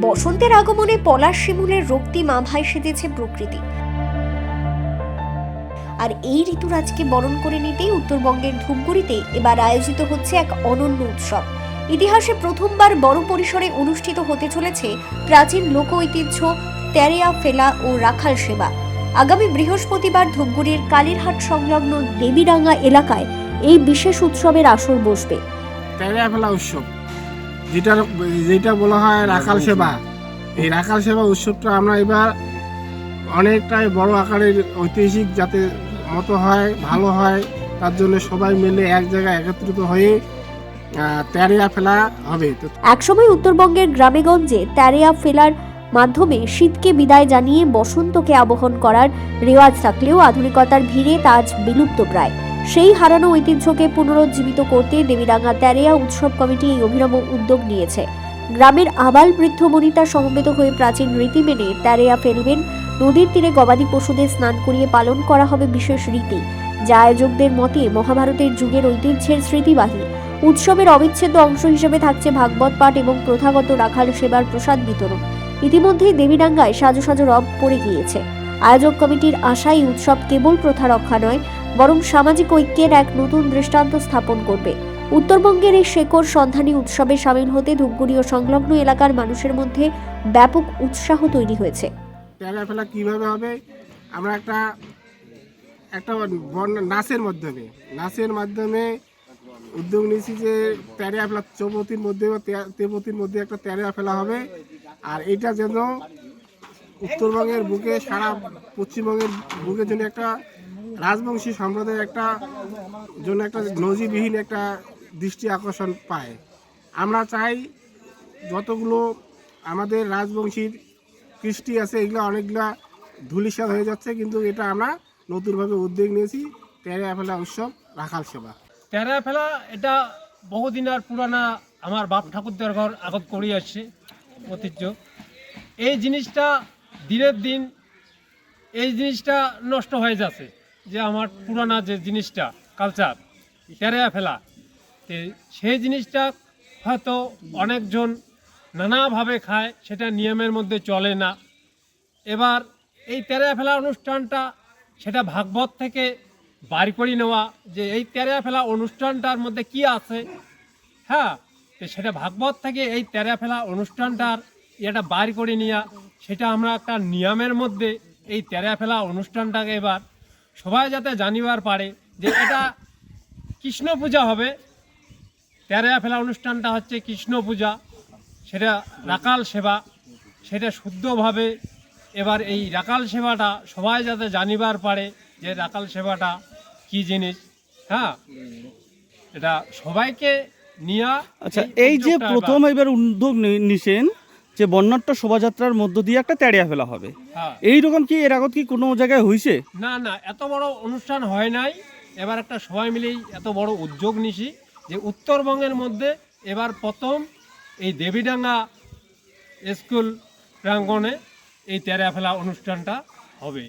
বসন্তের আগমনে পলাশ শিমুলের রক্তিম আভায় সেজেছে প্রকৃতি। আর এই ঋতুরাজকে বরণ করে নিতেই উত্তরবঙ্গের ধূপগুড়িতে এবার আয়োজিত হচ্ছে এক অনন্য উৎসব। ইতিহাসে প্রথমবার বড় পরিসরে অনুষ্ঠিত হতে চলেছে প্রাচীন লোক ঐতিহ্য তেরেয়া ফেলা ও রাখাল সেবা। আগামী বৃহস্পতিবার ধূপগুড়ির কালীরহাট সংলগ্ন দেবীডাঙ্গা এলাকায় এই বিশেষ উৎসবের আসর বসবে। তেরেয়া ফেলা উৎসব, যেটা বলা হয় রাখাল সেবা, এই রাখাল সেবা উৎসবটা আমরা এবার অনেকটাই বড় আকারের ঐতিহাসিক যাতে মতো হয়, ভালো হয়, তার জন্য সবাই মিলে এক জায়গায় একত্রিত হয়ে তেরেয়া ফেলা হবে। একসময় উত্তরবঙ্গের গ্রামেগঞ্জে তেরেয়া ফেলার মাধ্যমে শীতকে বিদায় জানিয়ে বসন্তকে আবহন করার রেওয়াজ থাকলেও আধুনিকতার ভিড়ে তা আজ বিলুপ্ত প্রায়। সেই হারানো ঐতিহ্যকে পুনরুজ্জীবিত করতে দেবীডাঙ্গা তেরেয়া উৎসব কমিটি এই অভিনব উদ্যোগ নিয়েছে। গ্রামের আবাল বৃদ্ধ বনিতা সমবেত হয়ে প্রাচীন রীতি মেনে তেরেয়া ফেলবেন। নদীর তীরে গবাদি পশুদের স্নান করিয়ে পালন করা হবে বিশেষ রীতি, যা আয়োজকদের মতে মহাভারতের যুগের ঐতিহ্যের স্মৃতিবাহী। উৎসবের অবিচ্ছেদ্য অংশ হিসেবে থাকছে ভাগবত পাঠ এবং প্রথাগত রাখাল সেবার প্রসাদ বিতরণ। ইতিমধ্যেই দেবীডাঙ্গায় সাজো সাজো রব পড়ে গিয়েছে। আয়োজক কমিটির আশা এই উৎসব কেবল প্রথা রক্ষা নয়, বরং সামাজিক ঐক্যের এক নতুন দৃষ্টান্ত স্থাপন করবে। উত্তরবঙ্গের এই শেকড় সন্ধানী উৎসবে সামিল হতে ধূপগুড়ি ও সংলগ্ন এলাকার মানুষের মধ্যে ব্যাপক উৎসাহ তৈরি হয়েছে। তেরেয়া ফেলা কিভাবে হবে, আমরা একটা নাচের মাধ্যমে উদ্যোগ নিয়েছি যে তেরেয়া ফেলা চৌপতির মধ্যে বা তেপতির মধ্যে একটা তেরেয়া ফেলা হবে। আর এটা যেন উত্তরবঙ্গের বুকে, সারা পশ্চিমবঙ্গের বুকে যেন একটা রাজবংশী সম্প্রদায়ের একটা নজিরবিহীন একটা দৃষ্টি আকর্ষণ পায়। আমরা চাই যতগুলো আমাদের রাজবংশীর কৃষ্টি আছে এগুলো অনেকগুলা ধূলিসাৎ হয়ে যাচ্ছে, কিন্তু এটা আমরা নতুনভাবে উদ্যোগ নিয়েছি তেরেয়া ফেলা উৎসব রাখাল সেবা। তেরেয়া ফেলা এটা বহুদিন আর পুরানা, আমার বাপ ঠাকুরদের ঘর আগত করে আসছে ঐতিহ্য। এই জিনিসটা দিনের দিন এই জিনিসটা নষ্ট হয়ে যাচ্ছে, যে আমার পুরানা যে জিনিসটা কালচার তেরেয়া ফেলা, সেই জিনিসটা হয়তো অনেকজন নানাভাবে খায়, সেটা নিয়মের মধ্যে চলে না। এবার এই তেরেয়া ফেলা অনুষ্ঠানটা সেটা ভাগবত থেকে বাড়ি করে নেওয়া, যে এই তেরেয়া ফেলা অনুষ্ঠানটার মধ্যে কি আছে, হ্যাঁ, তো সেটা ভাগবত থেকে এই তেরেয়া ফেলা অনুষ্ঠানটার এটা বাড়ি করে নেওয়া, সেটা আমরা একটা নিয়মের মধ্যে এই তেরেয়া ফেলা অনুষ্ঠানটাকে এবার সবাই যাতে জানিবার পারে যে এটা কৃষ্ণ পূজা হবে। তেরেয়া ফেলা অনুষ্ঠানটা হচ্ছে কৃষ্ণ পূজা, সেটা রাকাল সেবা, সেটা শুদ্ধভাবে এবার এই রাকাল সেবাটা সবাই যাতে জানিবার পারে যে রাকাল সেবাটা কি জিনিস, হ্যাঁ, এটা সবাইকে নিয়ে। আচ্ছা, এই যে প্রথম এবার উদ্যোগ নিছেন যে বর্ণাঢ্য শোভাযাত্রার মধ্য দিয়ে একটা তেরেয়া ফেলা হবে, এইরকম কি এর আগত কি কোনো জায়গায় হয়েছে? না না, এত বড় অনুষ্ঠান হয় নাই। এবার একটা সবাই মিলেই এত বড় উদ্যোগ নিছি যে উত্তরবঙ্গের মধ্যে এবার প্রথম এই দেবীডাঙ্গা স্কুল প্রাঙ্গণে এই তেরেয়া ফেলা অনুষ্ঠানটা হবে।